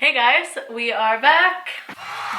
Hey guys, we are back.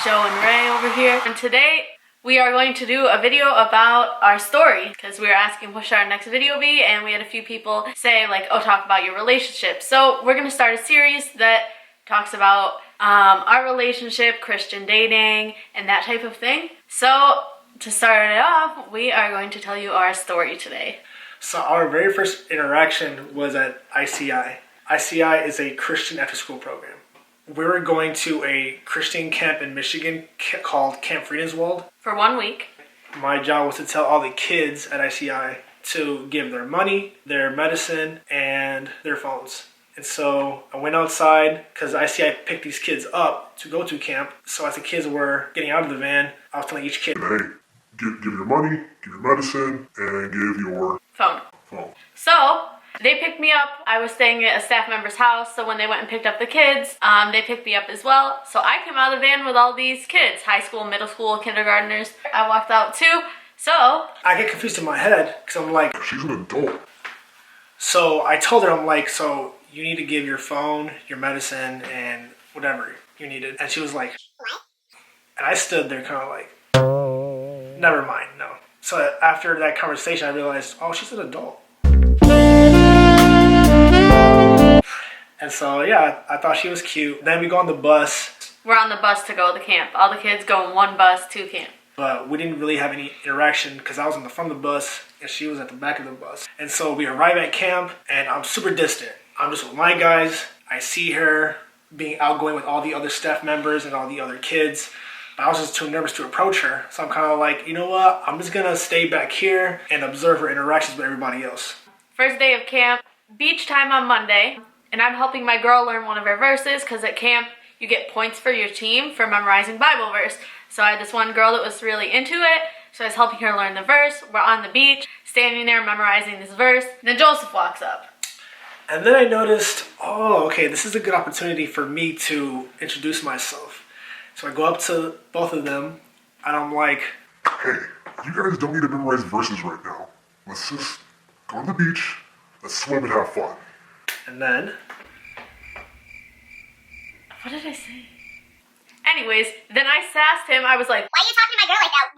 Joe and Ray over here. And today we are going to do a video about our story because we were asking what should our next video be, and we had a few people say like, oh, talk about your relationship. So we're going to start a series that talks about our relationship, Christian dating, and that type of thing. So to start it off, we are going to tell you our story today. So our very first interaction was at ICI. ICI is a Christian after-school program. We were going to a Christian camp in Michigan called Camp Friedenswald. For 1 week. My job was to tell all the kids at ICI to give their money, their medicine, and their phones. And so I went outside because ICI picked these kids up to go to camp. So as the kids were getting out of the van, I was telling each kid, hey, give your money, give your medicine, and give your phone. So they picked me up. I was staying at a staff member's house, so when they went and picked up the kids, they picked me up as well. So I came out of the van with all these kids, high school, middle school, kindergartners. I walked out too. So I get confused in my head because I'm like, she's an adult. So I told her, I'm like, so you need to give your phone, your medicine, and whatever you needed. And she was like, what? And I stood there kind of like, never mind, no. So after that conversation, I realized, oh, she's an adult. And so, yeah, I thought she was cute. Then we go on the bus. We're on the bus to go to the camp. All the kids go in one bus to camp. But we didn't really have any interaction because I was in the front of the bus and she was at the back of the bus. And so we arrive at camp and I'm super distant. I'm just with my guys. I see her being outgoing with all the other staff members and all the other kids. But I was just too nervous to approach her. So I'm kind of like, you know what? I'm just going to stay back here and observe her interactions with everybody else. First day of camp, beach time on Monday. And I'm helping my girl learn one of her verses because at camp you get points for your team for memorizing Bible verse. So I had this one girl that was really into it. So I was helping her learn the verse. We're on the beach, standing there memorizing this verse. Then Joseph walks up. And then I noticed, oh, okay, this is a good opportunity for me to introduce myself. So I go up to both of them and I'm like, hey, you guys don't need to memorize verses right now. Let's just go on the beach, let's swim and have fun. And then... What did I say? Anyways, then I sassed him. I was like, why are you talking to my girl like that?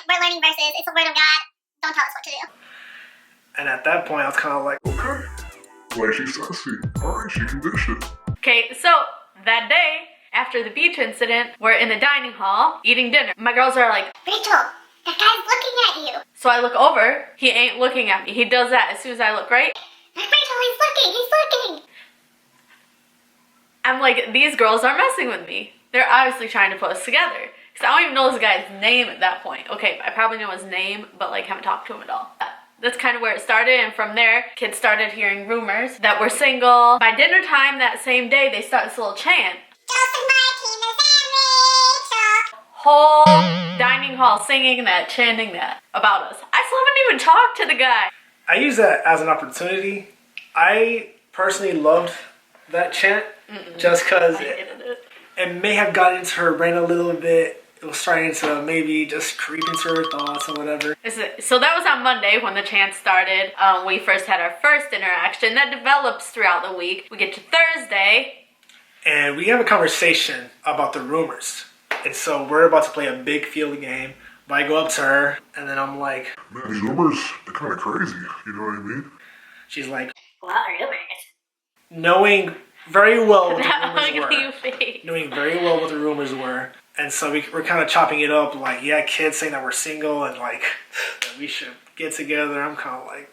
We're learning verses. It's the word of God. Don't tell us what to do. And at that point, I was kind of like, okay. Like she's sassy. Alright, she can dish it. Okay, so that day, after the beach incident, we're in the dining hall eating dinner. My girls are like, Rachel, that guy's looking at you. So I look over. He ain't looking at me. He does that as soon as I look, right? Rachel, he's looking. I'm like, these girls are messing with me. They're obviously trying to put us together. Because I don't even know this guy's name at that point. Okay, I probably know his name, but like haven't talked to him at all. That's kind of where it started, and from there, kids started hearing rumors that we're single. By dinner time that same day, they start this little chant. Joseph Martinez and Rachel. Whole dining hall singing that, chanting that about us. I still haven't even talked to the guy. I use that as an opportunity. I personally loved that chant just because it may have gotten into her brain a little bit. It was starting to maybe just creep into her thoughts or whatever. So that was on Monday when the chant started. We first had our first interaction. That develops throughout the week. We get to Thursday. And we have a conversation about the rumors. And so we're about to play a big field game. But I go up to her and then I'm like, man, these rumors, they're kind of crazy. You know what I mean? She's like, What rumors? knowing very well what the That rumors ugly were. face. Knowing very well what the rumors were. And so we're kind of chopping it up like, yeah, kids saying that we're single and like that we should get together. I'm kind of like,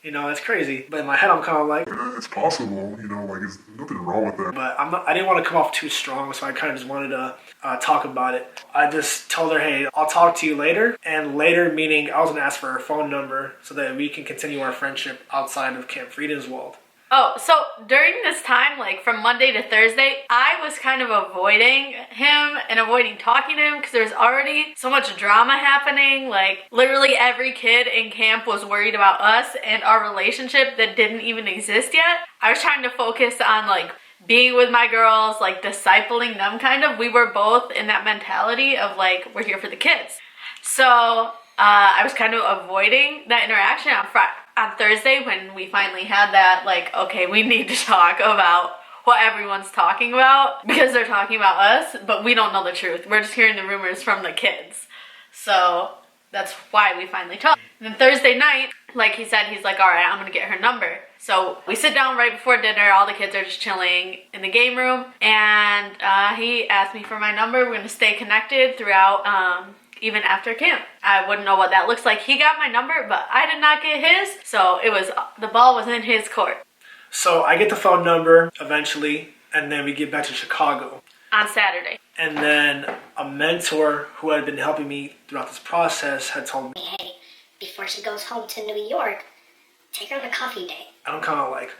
you know, that's crazy. But in my head, I'm kind of like, yeah, it's possible. You know, like, there's nothing wrong with that. but I didn't want to come off too strong, so I kind of just wanted to talk about it. I just told her, hey, I'll talk to you later. And later meaning I was going to ask for her phone number so that we can continue our friendship outside of Camp Friedenswald. Oh, so during this time, like from Monday to Thursday, I was kind of avoiding him and avoiding talking to him because there's already so much drama happening. Like literally every kid in camp was worried about us and our relationship that didn't even exist yet. I was trying to focus on like being with my girls, like discipling them kind of. We were both in that mentality of like, we're here for the kids. So I was kind of avoiding that interaction on Thursday when we finally had that, like, okay, we need to talk about what everyone's talking about because they're talking about us, but we don't know the truth. We're just hearing the rumors from the kids. So that's why we finally talked. And then Thursday night, like he said, he's like, all right, I'm gonna get her number. So we sit down right before dinner. All the kids are just chilling in the game room. And he asked me for my number. We're gonna stay connected throughout, even after camp. I wouldn't know what that looks like. He got my number, but I did not get his. So the ball was in his court. So I get the phone number eventually, and then we get back to Chicago. On Saturday. And then a mentor who had been helping me throughout this process had told me, Hey, before she goes home to New York, take her on a coffee date. I'm kind of like,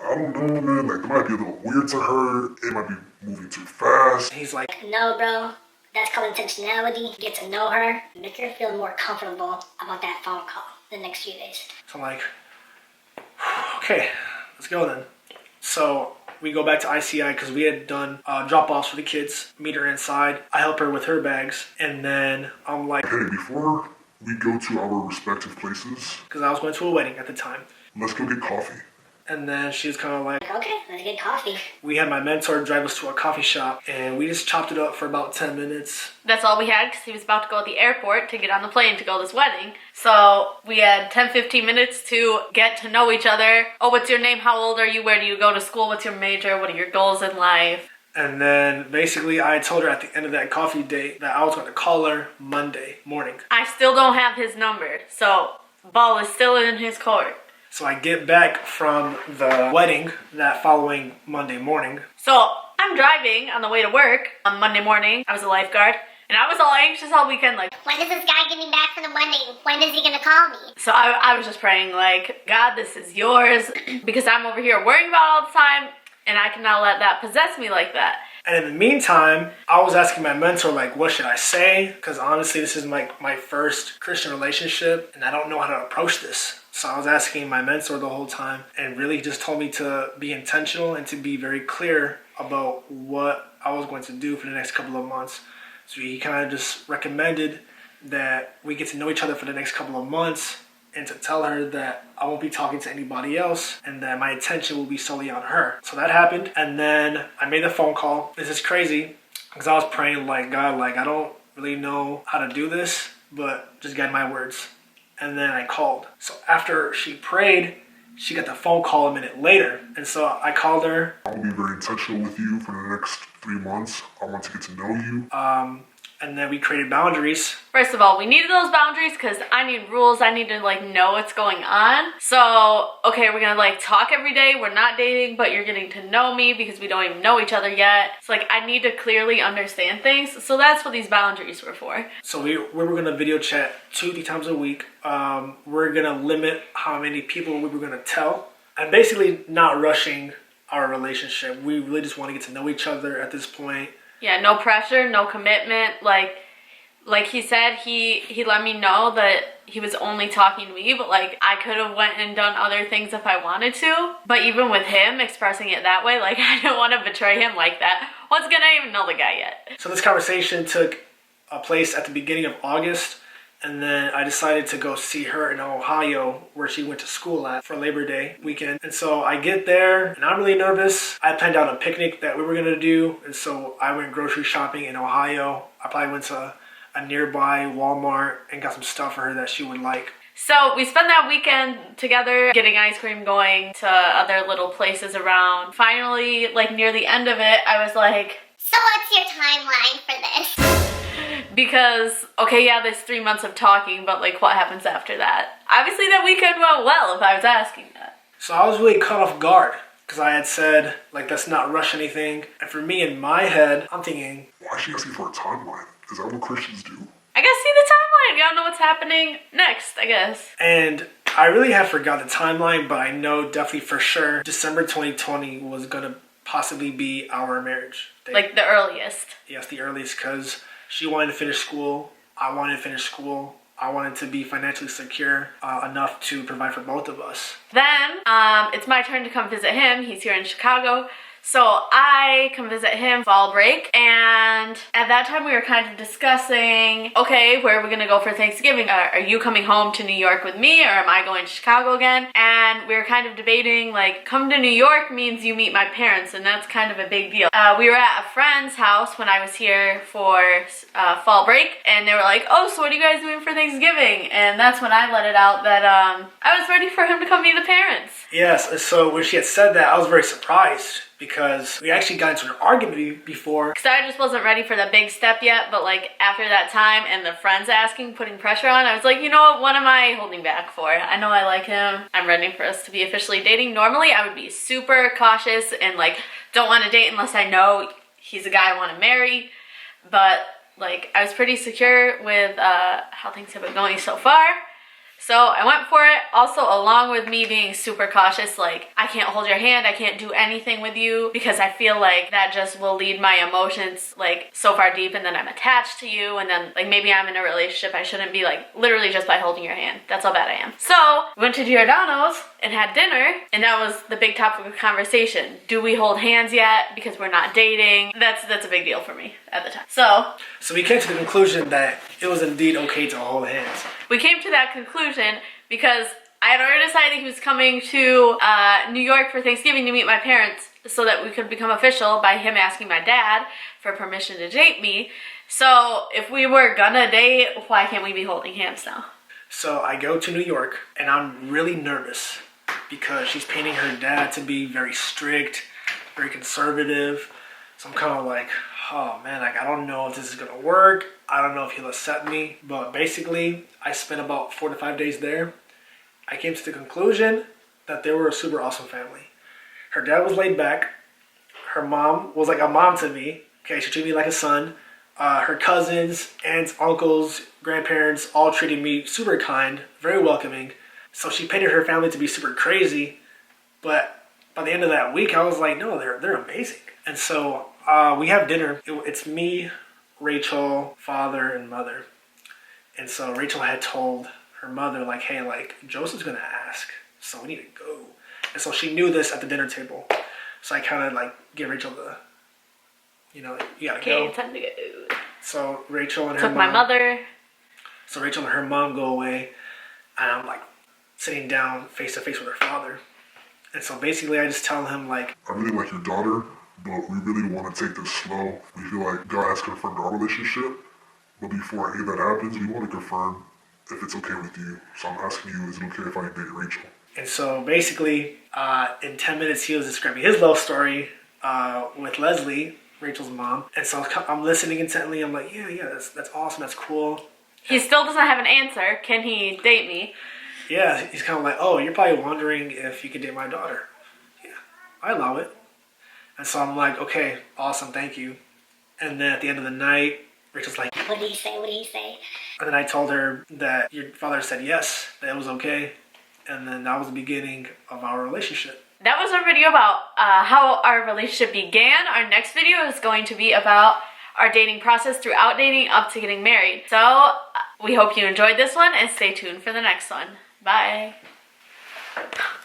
I don't know, man. Like, it might be a little weird to her. It might be moving too fast. he's like, No, bro. That's called intentionality. Get to know her. Make her feel more comfortable about that phone call the next few days. so I'm like, okay, let's go then. So we go back to ICI because we had done drop-offs for the kids, meet her inside. I help her with her bags, and then I'm like, Hey, before we go to our respective places, because I was going to a wedding at the time. let's go get coffee. And then she was kind of like, Okay, let's get coffee. we had my mentor drive us to a coffee shop, and we just chopped it up for about 10 minutes. That's all we had because he was about to go at the airport to get on the plane to go to this wedding. So we had 10-15 minutes to get to know each other. Oh, what's your name? How old are you? Where do you go to school? What's your major? What are your goals in life? And then basically I told her at the end of that coffee date that I was going to call her Monday morning. I still don't have his number, so ball is still in his court. So I get back from the wedding that following Monday morning. So I'm driving on the way to work on Monday morning. I was a lifeguard, and I was all anxious all weekend, like, When does this guy get me back from the wedding? When is he gonna call me? so I was just praying, like, God, this is yours, because I'm over here worrying about it all the time, and I cannot let that possess me like that. And in the meantime, I was asking my mentor, like, what should I say? Because honestly, this is my first Christian relationship, and I don't know how to approach this. So I was asking my mentor the whole time, and really he just told me to be intentional and to be very clear about what I was going to do for the next couple of months. So he kind of just recommended that we get to know each other for the next couple of months, and to tell her that I won't be talking to anybody else and that my attention will be solely on her. So that happened, and then I made the phone call. This is crazy because I was praying like, God, like, I don't really know how to do this, but just guide my words. And then I called. So after she prayed, she got the phone call a minute later. And so I called her. I will be very intentional with you for the next 3 months. I want to get to know you. And then we created boundaries. First of all, we needed those boundaries because I need rules. I need to, like, know what's going on. So, okay, we're gonna, like, talk every day. We're not dating, but you're getting to know me because we don't even know each other yet. So, like, I need to clearly understand things. So that's what these boundaries were for. So we were gonna video chat 2-3 times a week. We're gonna limit how many people we were gonna tell. And basically not rushing our relationship. We really just want to get to know each other at this point. Yeah, no pressure, no commitment. Like he said, he let me know that he was only talking to me, but like I could have went and done other things if I wanted to. But even with him expressing it that way, like I didn't want to betray him like that. Once again, I didn't even know the guy yet. So this conversation took place at the beginning of August, and then I decided to go see her in Ohio, where she went to school at, for Labor Day weekend. And so I get there, and I'm really nervous. I planned out a picnic that we were gonna do, and so I went grocery shopping in Ohio. I probably went to a nearby Walmart and got some stuff for her that she would like. So we spent that weekend together getting ice cream, going to other little places around. Finally, like near the end of it, I was like, So what's your timeline for this? because, okay, yeah, there's 3 months of talking, but like what happens after that? Obviously that weekend went well if I was asking that. So I was really caught off guard because I had said, like, let's not rush anything. And for me, in my head, I'm thinking, Why is she asking for a timeline? Is that what Christians do? I guess see the timeline. Y'all know what's happening next, I guess. and I really have forgot the timeline, but I know definitely for sure December 2020 was gonna possibly be our marriage date. Like the earliest. Yes, the earliest, because she wanted to finish school. I wanted to finish school. I wanted to be financially secure enough to provide for both of us. Then, it's my turn to come visit him. He's here in Chicago. So I come visit him fall break, and at that time we were kind of discussing, okay, where are we gonna go for Thanksgiving? Are you coming home to New York with me, or am I going to Chicago again? And we were kind of debating, like, come to New York means you meet my parents, and that's kind of a big deal. We were at a friend's house when I was here for fall break, and they were like, oh, so what are you guys doing for Thanksgiving? And that's when I let it out that I was ready for him to come meet the parents. Yes, so when she had said that, I was very surprised because we actually got into an argument before. Because I just wasn't ready for the big step yet, but like after that time and the friends asking, putting pressure on, I was like, you know what am I holding back for? I know I like him. I'm ready for us to be officially dating. Normally I would be super cautious and like don't want to date unless I know he's a guy I want to marry. But like I was pretty secure with how things have been going so far. So I went for it, also along with me being super cautious, like I can't hold your hand, I can't do anything with you because I feel like that just will lead my emotions like so far deep, and then I'm attached to you, and then like maybe I'm in a relationship I shouldn't be, like literally just by holding your hand. That's how bad I am. So we went to Giordano's and had dinner, and that was the big topic of conversation. Do we hold hands yet because we're not dating? That's a big deal for me at the time. So we came to the conclusion that it was indeed okay to hold hands. We came to that conclusion because I had already decided he was coming to New York for Thanksgiving to meet my parents so that we could become official by him asking my dad for permission to date me. So if we were gonna date, why can't we be holding hands now? So I go to New York and I'm really nervous because she's painting her dad to be very strict, very conservative. So I'm kind of like, oh man, like I don't know if this is gonna work. I don't know if he'll accept me. But basically, I spent about 4 to 5 days there. I came to the conclusion that they were a super awesome family. Her dad was laid back. Her mom was like a mom to me. Okay, she treated me like a son. Her cousins, aunts, uncles, grandparents all treated me super kind, very welcoming. So she painted her family to be super crazy. But by the end of that week, I was like, no, they're amazing. And so we have dinner. It's me, Rachel, father, and mother. And so Rachel had told her mother, like, hey, like, Joseph's gonna ask, so we need to go. And so she knew this at the dinner table. So I kind of like give Rachel the, you gotta go. Okay, time to go. So Rachel and her Took my mother. So Rachel and her mom go away, and I'm like sitting down face to face with her father. And so basically I just tell him like, I really like your daughter, but we really want to take this slow. We feel like God has confirmed our relationship, but before any of that happens, we want to confirm if it's okay with you. So I'm asking you, is it okay if I date Rachel? And so basically, in 10 minutes, he was describing his love story with Leslie, Rachel's mom. And so I'm listening intently. I'm like, yeah, that's awesome. That's cool. He still doesn't have an answer. Can he date me? Yeah, he's kind of like, oh, you're probably wondering if you could date my daughter. Yeah, I allow it. And so I'm like, okay, awesome, thank you. And then at the end of the night, Rachel's like, What did he say? What did he say? and then I told her that your father said yes, that it was okay. And then that was the beginning of our relationship. That was our video about how our relationship began. Our next video is going to be about our dating process throughout dating up to getting married. So we hope you enjoyed this one and stay tuned for the next one. Bye.